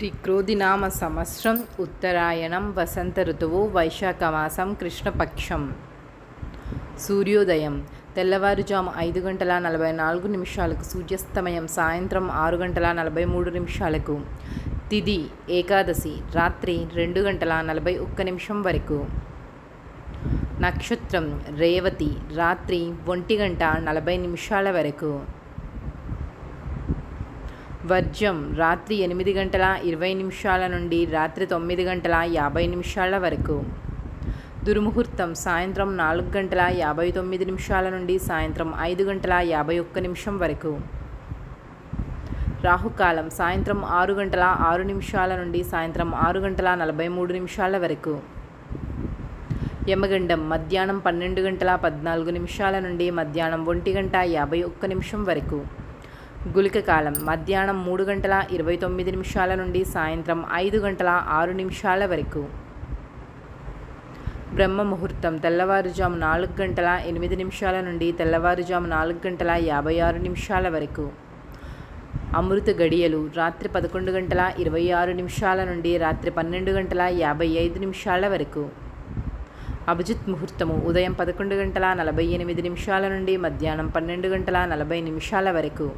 శ్రీ క్రోధినామ సంవత్సరం ఉత్తరాయణం వసంత ఋతువు వైశాఖమాసం కృష్ణపక్షం. సూర్యోదయం తెల్లవారుజాము 5:44 సూర్యాస్తమయం సాయంత్రం 6:43 తిథి ఏకాదశి రాత్రి 2:41 వరకు. నక్షత్రం రేవతి రాత్రి 1:40 వరకు. వర్జ్యం రాత్రి 8:20 నుండి రాత్రి 9:50 వరకు. దుర్ముహూర్తం సాయంత్రం 4:59 నుండి సాయంత్రం 5:51 వరకు. రాహుకాలం సాయంత్రం 6:06 నుండి సాయంత్రం 6:43 వరకు. యమగండం మధ్యాహ్నం 12:14 నుండి మధ్యాహ్నం 1:51 వరకు. గుళిక కాలం మధ్యాహ్నం 3:29 నుండి సాయంత్రం 5:06 వరకు. బ్రహ్మ ముహూర్తం తెల్లవారుజాము 4:08 నుండి తెల్లవారుజాము 4:56 వరకు. అమృత గడియలు రాత్రి 11:26 నుండి రాత్రి 12:55 వరకు. అభిజిత్ ముహూర్తము ఉదయం 11:48 నుండి మధ్యాహ్నం 12:40 వరకు.